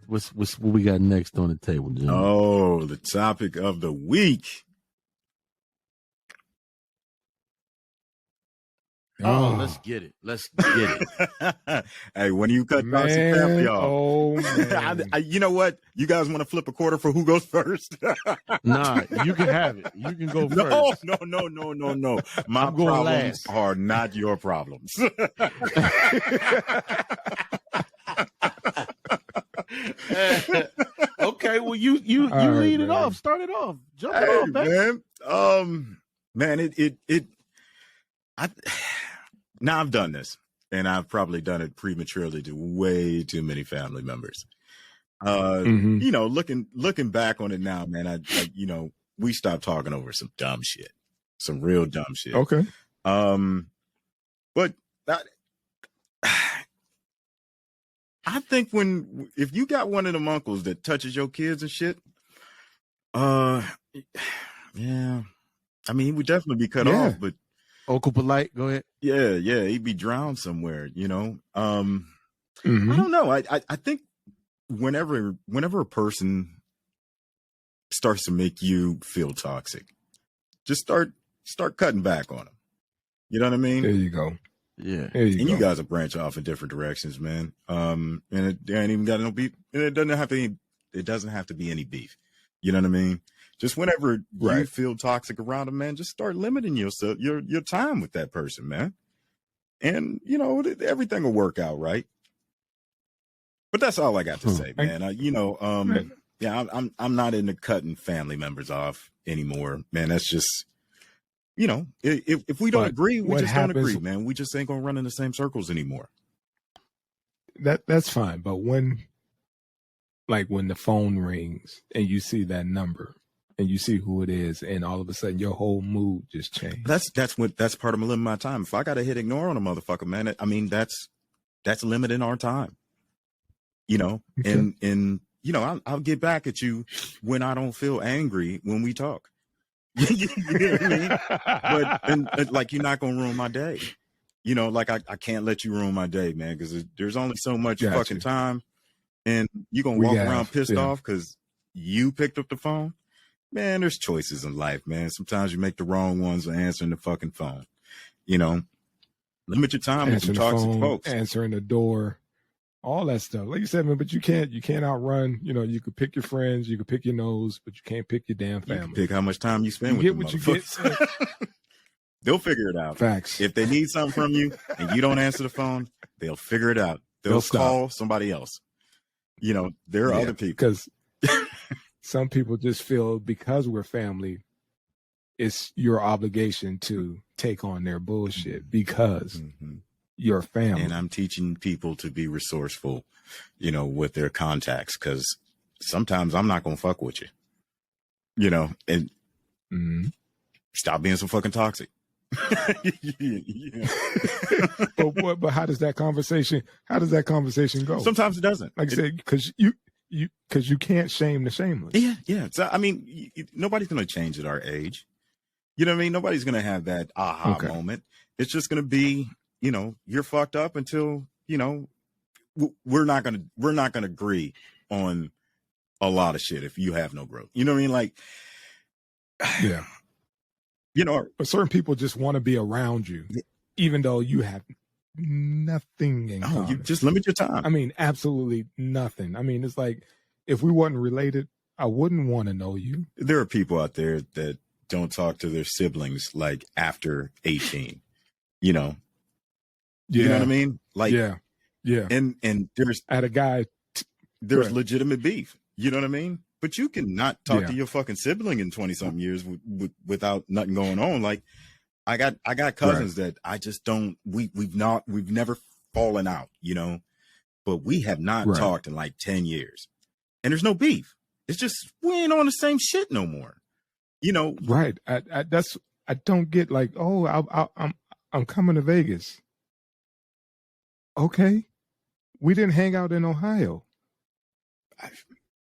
What's what we got next on the table, Jim? Oh, the topic of the week. Oh, let's get it. Let's get it. Hey, when you cut toxic family off. Oh, man. You know what? You guys want to flip a quarter for who goes first? Nah, you can have it. You can go first. No. My problems are not your problems. Okay, well, you lead it off. Start it off. Jump it off, baby. Man, now I've done this, and I've probably done it prematurely to way too many family members. You know, looking back on it now, man, we stopped talking over some dumb shit, some real dumb shit. Okay. But I think if you got one of them uncles that touches your kids and shit, yeah, I mean, he would definitely be cut off, but. Uncle Polite, go ahead. Yeah, he'd be drowned somewhere, you know. I don't know. I think whenever a person starts to make you feel toxic, just start cutting back on them. You know what I mean? There you go. Yeah. You guys will branch off in different directions, man. And it ain't even got no beef. And it doesn't have to be any beef. You know what I mean? Just whenever you feel toxic around them, man, just start limiting yourself, your time with that person, man. And, you know, everything will work out, right? But that's all I got to say, man. Yeah, I'm not into cutting family members off anymore, man. That's just, you know, if we don't agree, we just don't agree, man. We just ain't gonna run in the same circles anymore. That's fine. But when the phone rings and you see that number, and you see who it is, and all of a sudden your whole mood just changed. That's part of limiting my time. If I gotta hit ignore on a motherfucker, man, I mean that's limiting our time. You know, okay. and you know, I'll get back at you when I don't feel angry when we talk. You know what I mean? But and like you're not gonna ruin my day. You know, like I can't let you ruin my day, man, because there's only so much fucking time, and you're gonna walk around pissed off because you picked up the phone. Man, there's choices in life, man. Sometimes you make the wrong ones for answering the fucking phone. You know, limit your time with some toxic folks. Answering the door, all that stuff. Like you said, man, but you can't outrun. You know, you could pick your friends, you could pick your nose, but you can't pick your damn family. You can pick how much time you spend with them. Get what you get. They'll figure it out. Facts. If they need something from you and you don't answer the phone, they'll figure it out. They'll call somebody else. You know, there are other people. Because some people just feel because we're family, it's your obligation to take on their bullshit because you're family. And I'm teaching people to be resourceful, you know, with their contacts, because sometimes I'm not going to fuck with you, you know, and stop being so fucking toxic. But how does that conversation go? Sometimes it doesn't. Like I said, because you can't shame the shameless. Yeah. So, I mean, nobody's going to change at our age. You know what I mean? Nobody's going to have that aha moment. It's just going to be, you know, you're fucked up until, you know, we're not going to agree on a lot of shit if you have no growth. You know what I mean? Like, yeah. You know, but certain people just want to be around you, even though you have nothing in common. You just limit your time. I mean, absolutely nothing. I mean, it's like if we wasn't related, I wouldn't want to know you. There are people out there that don't talk to their siblings like after 18. You know, you know what I mean? Like, yeah. And there's there's legitimate beef. You know what I mean? But you cannot talk to your fucking sibling in 20-something years without nothing going on. Like, I got cousins that I just don't. We've never fallen out, you know, but we have not talked in like 10 years, and there's no beef. It's just we ain't on the same shit no more, you know. Right. I don't get like, oh, I'm coming to Vegas. Okay, we didn't hang out in Ohio.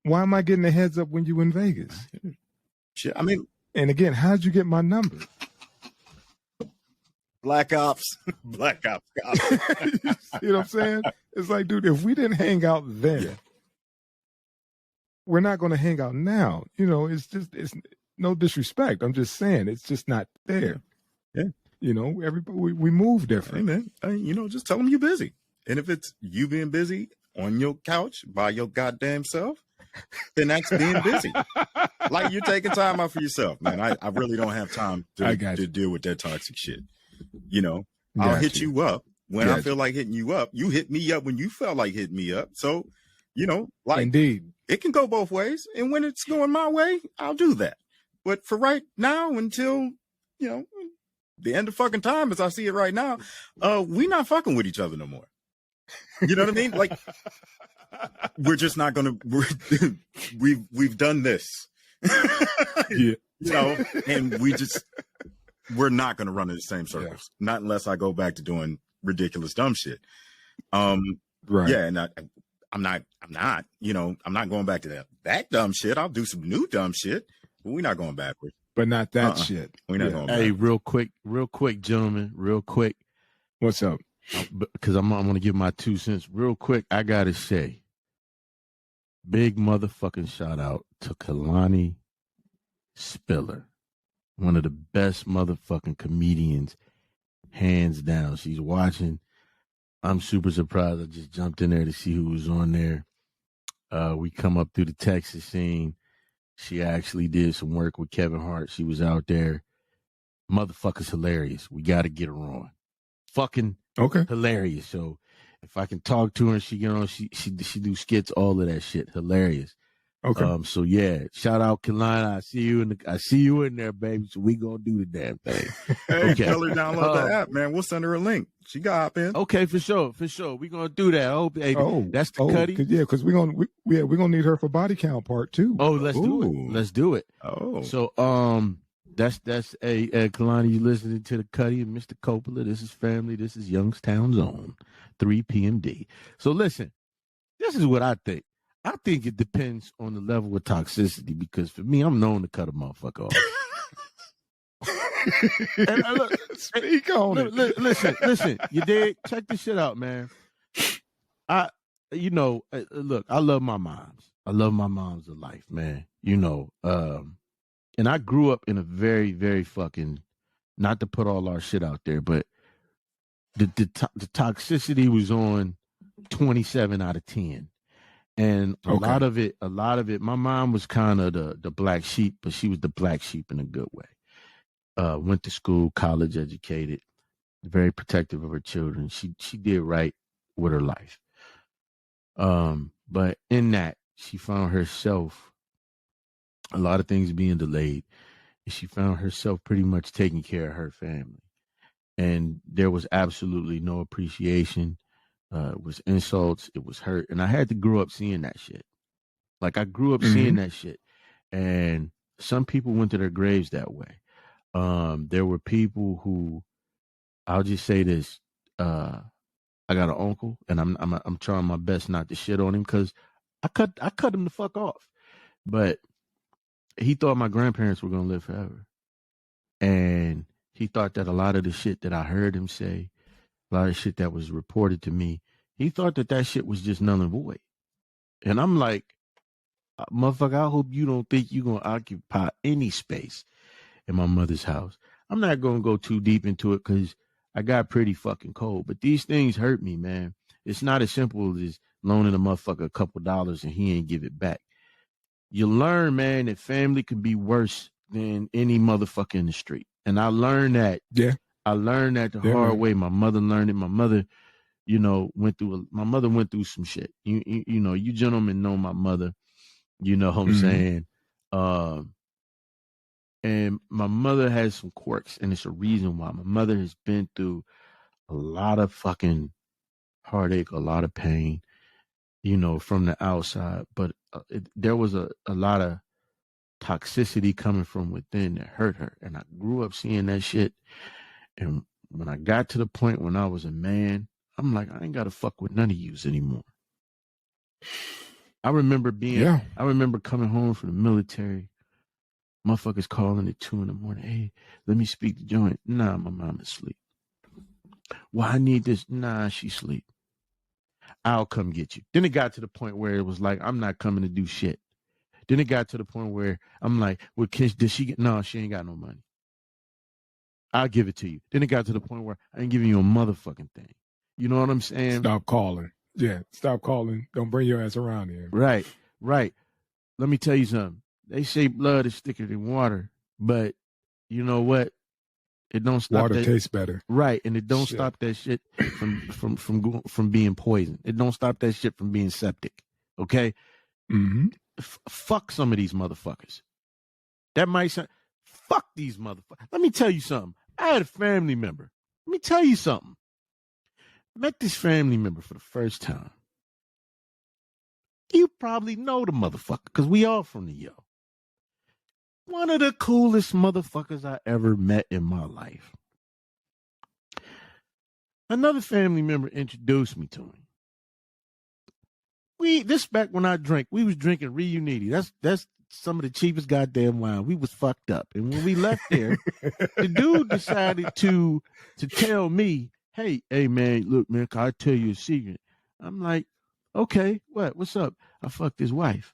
Why am I getting a heads up when you in Vegas? Shit, I mean, and again, how'd you get my number? Black Ops. You see what I'm saying? It's like, dude, if we didn't hang out then, we're not going to hang out now. You know, it's no disrespect. I'm just saying it's just not there. Yeah. You know, everybody we move different. Hey, man, you know, just tell them you're busy. And if it's you being busy on your couch by your goddamn self, then that's being busy. Like you're taking time out for yourself, man. I really don't have time to deal with that toxic shit. You know, I'll hit you up when I feel like hitting you up. You hit me up when you felt like hitting me up. So, you know, like indeed, it can go both ways. And when it's going my way, I'll do that. But for right now, until, you know, the end of fucking time as I see it right now, we not fucking with each other no more. You know what I mean? Like, we're just not gonna. We've done this, you know, and we're not gonna run in the same circles. Yeah. Not unless I go back to doing ridiculous dumb shit. Right? Yeah, and I'm not. You know, I'm not going back to that dumb shit. I'll do some new dumb shit, but we're not going backwards. But not that shit. We're not going. Hey, real quick, gentlemen, real quick. What's up? Because I'm going to give my 2 cents real quick. I got to say, big motherfucking shout out to Kalani Spiller, one of the best motherfucking comedians, hands down. She's watching. I'm super surprised. I just jumped in there to see who was on there. We come up through the Texas scene. She actually did some work with Kevin Hart. She was out there. Motherfucker's hilarious. We got to get her on. Fucking hilarious. So if I can talk to her, she get on. She do skits, all of that shit. Hilarious. Okay. So yeah, shout out Kalani. I see you in there, baby. So we gonna do the damn thing. Hey, tell her download the app, man. We'll send her a link. She got hop in. Okay, for sure. We gonna do that. Oh, baby. That's the Cuddy. Because we're gonna need her for body count part 2. Oh, let's do it. Oh, so that's Kalani. You listening to the Cuddy and Mr. Coppola. This is family. This is Youngstown's own 3 PMD. So listen, this is what I think. I think it depends on the level of toxicity, because for me, I'm known to cut a motherfucker off. And speak on it. Listen, you dig? Check this shit out, man. Look, I love my moms. I love my moms to life, man. You know, and I grew up in a very, very fucking, not to put all our shit out there, but the toxicity was on 27 out of 10. And a lot of it, my mom was kind of the black sheep, but she was the black sheep in a good way. Went to school, college educated, very protective of her children. She did right with her life. But in that, she found herself, a lot of things being delayed, and she found herself pretty much taking care of her family. And there was absolutely no appreciation. It was insults. It was hurt. And I had to grow up seeing that shit. Like, I grew up seeing that shit. And some people went to their graves that way. There were people who, I'll just say this. I got an uncle, and I'm trying my best not to shit on him, because I cut him the fuck off. But he thought my grandparents were going to live forever. And he thought that a lot of the shit that I heard him say, a lot of shit that was reported to me, he thought that shit was just null and void. And I'm like, motherfucker, I hope you don't think you're going to occupy any space in my mother's house. I'm not going to go too deep into it, because I got pretty fucking cold. But these things hurt me, man. It's not as simple as loaning a motherfucker a couple dollars and he ain't give it back. You learn, man, that family can be worse than any motherfucker in the street. And I learned that. Yeah. I learned that the hard way. My mother learned it. My mother, went through some shit. You know, you gentlemen know my mother. You know what I'm saying? And my mother has some quirks, and it's a reason why. My mother has been through a lot of fucking heartache, a lot of pain, from the outside. But there was a lot of toxicity coming from within that hurt her. And I grew up seeing that shit. And when I got to the point when I was a man, I'm like, I ain't got to fuck with none of yous anymore. I remember coming home from the military. Motherfuckers calling at 2 a.m. Hey, let me speak to Joint. Nah, my mom is asleep. Well, I need this. Nah, she's asleep. I'll come get you. Then it got to the point where it was like, I'm not coming to do shit. Then it got to the point where I'm like, well, did she get? No, she ain't got no money. I'll give it to you. Then it got to the point where I ain't giving you a motherfucking thing. You know what I'm saying? Stop calling. Yeah, stop calling. Don't bring your ass around here. Right. Let me tell you something. They say blood is thicker than water, but you know what? It don't stop. Water tastes better. Right, and it don't stop that shit from being poisoned. It don't stop that shit from being septic. Okay? Mm-hmm. Fuck some of these motherfuckers. That might sound. Fuck these motherfuckers. Let me tell you something. I had a family member. Let me tell you something. Met this family member for the first time. You probably know the motherfucker because we all from the Yo. One of the coolest motherfuckers I ever met in my life. Another family member introduced me to him. This back when I drank, we was drinking Reuniti. That's some of the cheapest goddamn wine. We was fucked up. And when we left there, the dude decided to tell me, hey man, look, man, can I tell you a secret? I'm like, okay, what's up? I fucked his wife.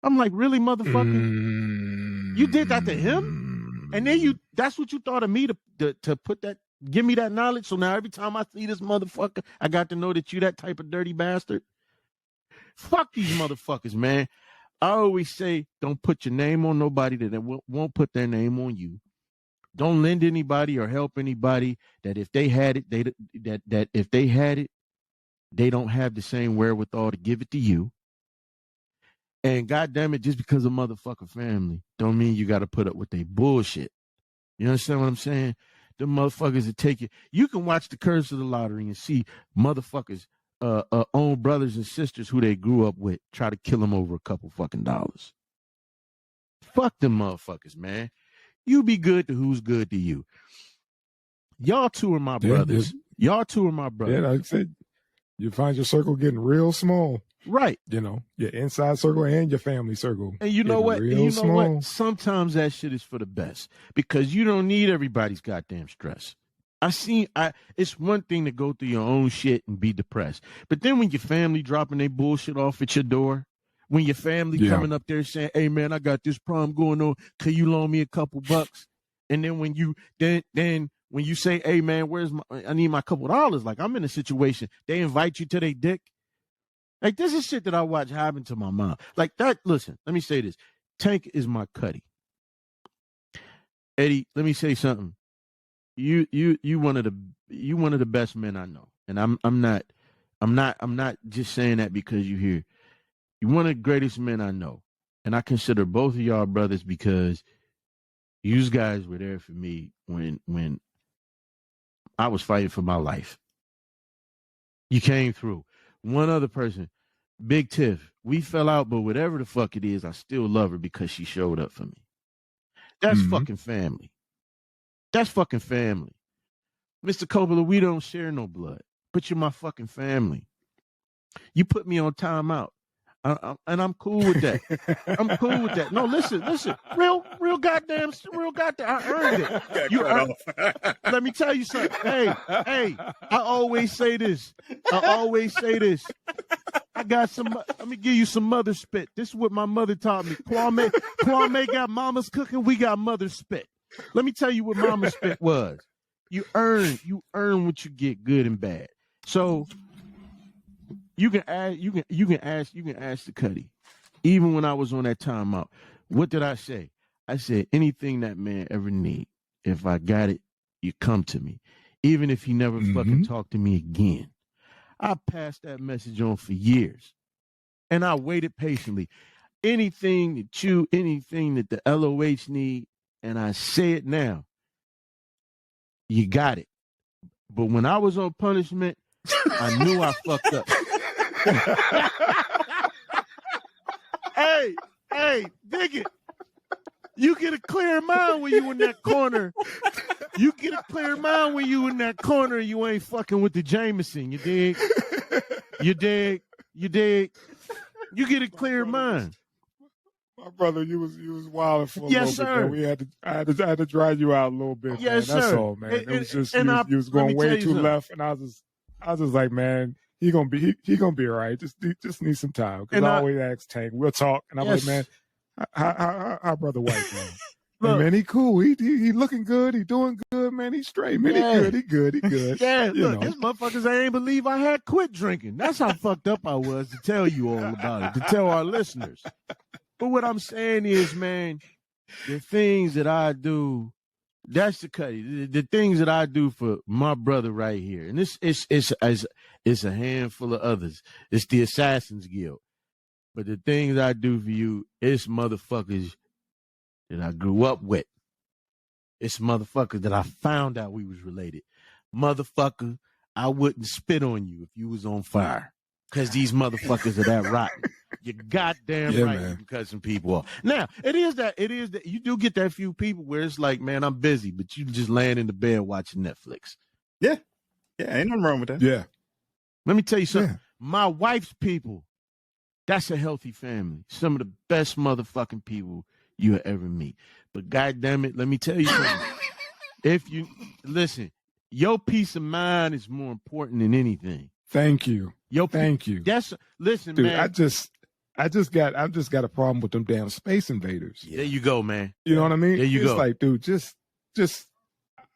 I'm like, really, motherfucker? You did that to him? And then that's what you thought of me to put that, give me that knowledge. So now every time I see this motherfucker, I got to know that you that type of dirty bastard. Fuck these motherfuckers, man. I always say, don't put your name on nobody that won't put their name on you. Don't lend anybody or help anybody that if they had it, if they had it, they don't have the same wherewithal to give it to you. And goddamn it, just because of motherfucker family, don't mean you got to put up with their bullshit. You understand what I'm saying? The motherfuckers that take it. You can watch The Curse of the Lottery and see motherfuckers own brothers and sisters who they grew up with try to kill them over a couple fucking dollars. Fuck them motherfuckers, man. You be good to who's good to you. Y'all two are my brothers. Y'all two are my brothers. Yeah, like I said, you find your circle getting real small. Right. You know, your inside circle and your family circle. And you know what? What? Sometimes that shit is for the best because you don't need everybody's goddamn stress. It's one thing to go through your own shit and be depressed. But then when your family dropping their bullshit off at your door, when your family coming up there saying, hey man, I got this problem going on. Can you loan me a couple bucks? And then when you when you say, hey man, I need my couple dollars, like I'm in a situation, they invite you to their dick. Like this is shit that I watch happen to my mom. Like that, listen, let me say this. Tank is my cutty. Eddie, let me say something. You one of the best men I know. And I'm not just saying that because you're here. You're one of the greatest men I know. And I consider both of y'all brothers because you guys were there for me when I was fighting for my life. You came through. One other person, Big Tiff. We fell out, but whatever the fuck it is, I still love her because she showed up for me. That's fucking family. That's fucking family. Mr. Coppola, we don't share no blood, but you're my fucking family. You put me on timeout. And I'm cool with that. I'm cool with that. No, listen. Real goddamn. I earned it. Let me tell you something. Hey. I always say this. I got some. Let me give you some mother spit. This is what my mother taught me. Kwame got mama's cooking. We got mother spit. Let me tell you what mama's spit was. You earn what you get, good and bad. So. You can ask the Cuddy. Even when I was on that timeout, what did I say? I said anything that man ever need, if I got it, you come to me. Even if he never fucking talked to me again. I passed that message on for years. And I waited patiently. Anything that the LOH need, and I say it now, you got it. But when I was on punishment, I knew I fucked up. Hey, dig it. You get a clear mind when you in that corner. You get a clear mind when you in that corner and you ain't fucking with the Jameson. You dig? You dig? You get a clear mind. My brother, you was wilding for a yes, little bit. Man. I had to drive you out a little bit. Yes, man. That's sir. all, man. It was just you was going way too left, and I was just like, man. he gonna be all right. Just need some time. Because I always ask Tank, we'll talk, and I'm like, man, how brother White, man? Hey, man, he cool. He looking good. He doing good, man. He straight, man. He good. Yeah, look, these motherfuckers, I ain't believe I had quit drinking. That's how fucked up I was to tell you all about it, to tell our listeners. But what I'm saying is, man, the things that I do, that's the things that I do for my brother right here. And it's a handful of others. It's the Assassin's Guild. But the things I do for you, it's motherfuckers that I grew up with. It's motherfuckers that I found out we was related. Motherfucker, I wouldn't spit on you if you was on fire. Because these motherfuckers are that rotten. You goddamn right, man. You cussing people off. Now, it is that you do get that few people where it's like, man, I'm busy, but you just laying in the bed watching Netflix. Yeah. Yeah, ain't nothing wrong with that. Yeah. Let me tell you something. Yeah. My wife's people, that's a healthy family. Some of the best motherfucking people you'll ever meet. But goddamn it, let me tell you something. If you listen, your peace of mind is more important than anything. Thank you. Thank you. Listen, dude, man. I just got a problem with them damn space invaders. Yeah. There you go, man. You know what I mean? There you go. It's like, dude, just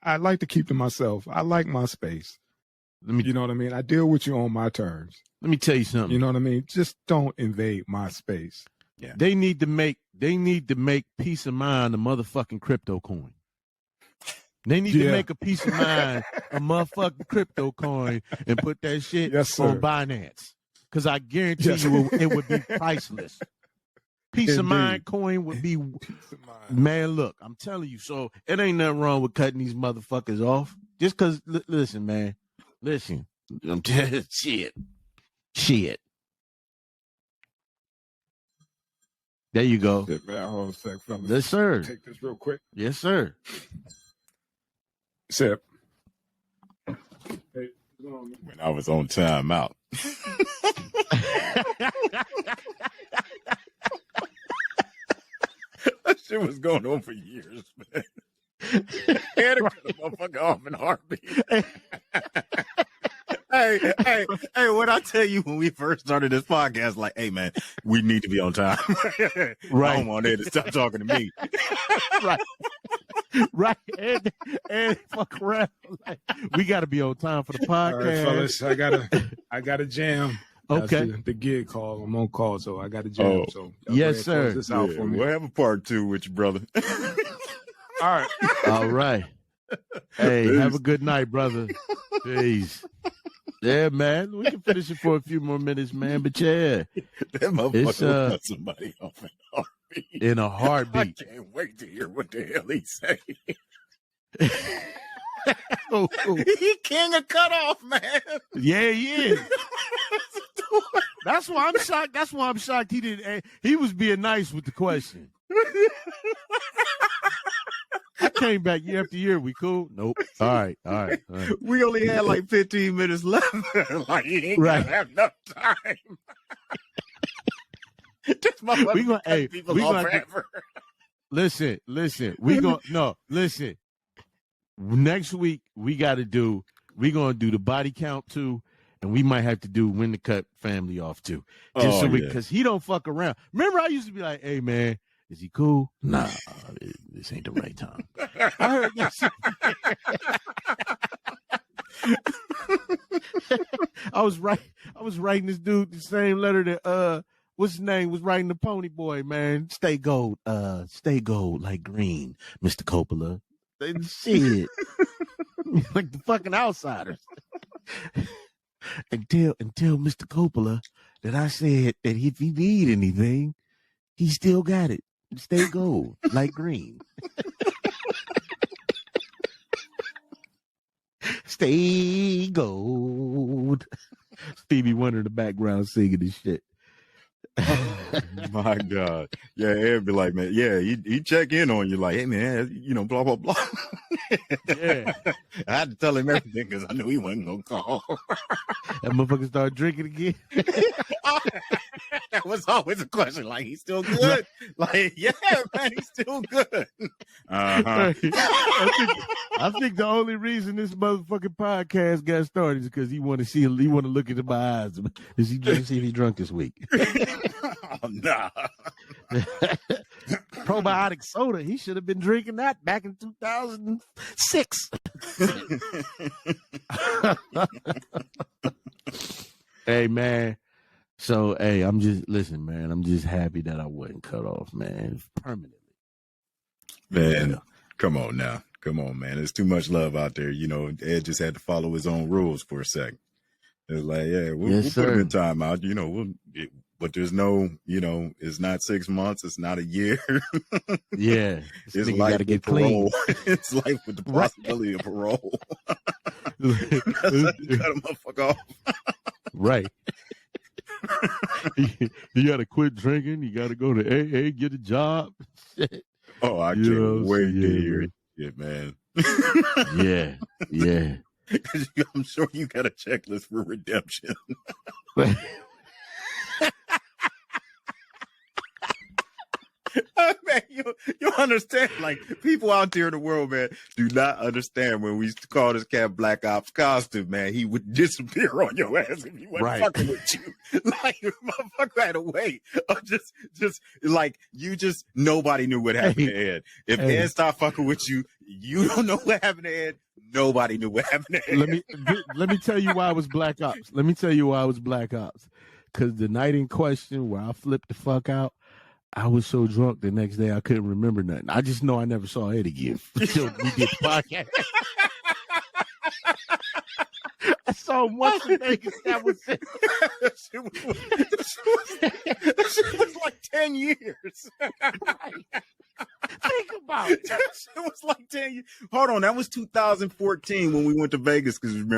I like to keep to myself. I like my space. You know what I mean? I deal with you on my terms. Let me tell you something. You know what I mean? Just don't invade my space. Yeah. They need to make peace of mind a motherfucking crypto coin. They need to make a peace of mind a motherfucking crypto coin and put that shit on Binance. Because I guarantee you it would be priceless. Peace of mind coin would be, man, look, I'm telling you. So it ain't nothing wrong with cutting these motherfuckers off. Just because, listen, man. Listen. I'm telling you, shit. There you go. Hold on a sec, fellas. Yes, sir. Take this real quick. Yes, sir. Sip. When I was on time out. That shit was going on for years, man. Had to cut a motherfucker off in a heartbeat. Hey, what I tell you when we first started this podcast, like, hey, man, we need to be on time. Right. I don't want Ed to stop talking to me. Right. And fuck around. Like, we got to be on time for the podcast. All right, fellas, I got a jam. Okay. The gig call. I'm on call, so I got a jam. So yes, sir. This out for me. We'll have a part 2 with you, brother. All right. Hey, have a good night, brother. Peace. Yeah, man. We can finish it for a few more minutes, man. But yeah, that motherfucker cut somebody off in a heartbeat. In a heartbeat. I can't wait to hear what the hell he say. He king of cutoff, man. Yeah, he is. That's why I'm shocked. That's why I'm shocked he didn't. He was being nice with the question. I came back year after year. We cool? Nope. All right. We only had like 15 minutes left. Like, he ain't gonna have enough time. This motherfucker gonna cut people off forever. Listen. Listen. Next week we're gonna do the body count too, and we might have to do when to cut family off too. Just because he don't fuck around. Remember, I used to be like, hey man, is he cool? Nah, this ain't the right time. I heard this. I was writing this dude the same letter that what's his name was writing the Pony Boy, man. Stay gold like green, Mr. Coppola. Shit. Like the fucking outsiders. Until Mr. Coppola that I said that if he need anything, he still got it. Stay gold like green. Stay gold. Stevie Wonder in the background singing this shit. Oh, my God. Yeah, Ed be like, man, yeah, he check in on you like, hey, man, blah, blah, blah. Yeah. I had to tell him everything because I knew he wasn't going to call. That motherfucker started drinking again. That was always a question. Like, he's still good. Like, yeah, man, he's still good. Uh-huh. I think the only reason this motherfucking podcast got started is because he want to look into my eyes. Is he drunk? See if he drunk this week. Oh, nah. Probiotic soda. He should have been drinking that back in 2006. Hey, man. So, hey, I'm just happy that I wasn't cut off, man, permanently. Man, come on now. Come on, man. There's too much love out there. You know, Ed just had to follow his own rules for a second. It's like, yeah, we'll put him in timeout. You know, but there's no, you know, it's not 6 months. It's not a year. Yeah. It's life with parole. It's life with the possibility of parole. That's how you cut a motherfucker off. Right. You got to quit drinking. You got to go to AA, get a job. Oh, I can't wait to hear it, man. Yeah. I'm sure you got a checklist for redemption. Man, you understand? Like, people out there in the world, man, do not understand when we used to call this cat Black Ops Costume, man. He would disappear on your ass if he wasn't fucking with you. Like, motherfucker had a way of just like, nobody knew what happened to Ed. If Ed stopped fucking with you, you don't know what happened to Ed. Nobody knew what happened to Ed. Let me tell you why I was Black Ops. Let me tell you why I was Black Ops. Because the night in question where I flipped the fuck out, I was so drunk the next day I couldn't remember nothing. I just know I never saw Ed again until we did the podcast. I saw him once in Vegas. That was it. That shit was like 10 years. Think about it. That shit was like 10 years. Hold on, that was 2014 when we went to Vegas, because remember,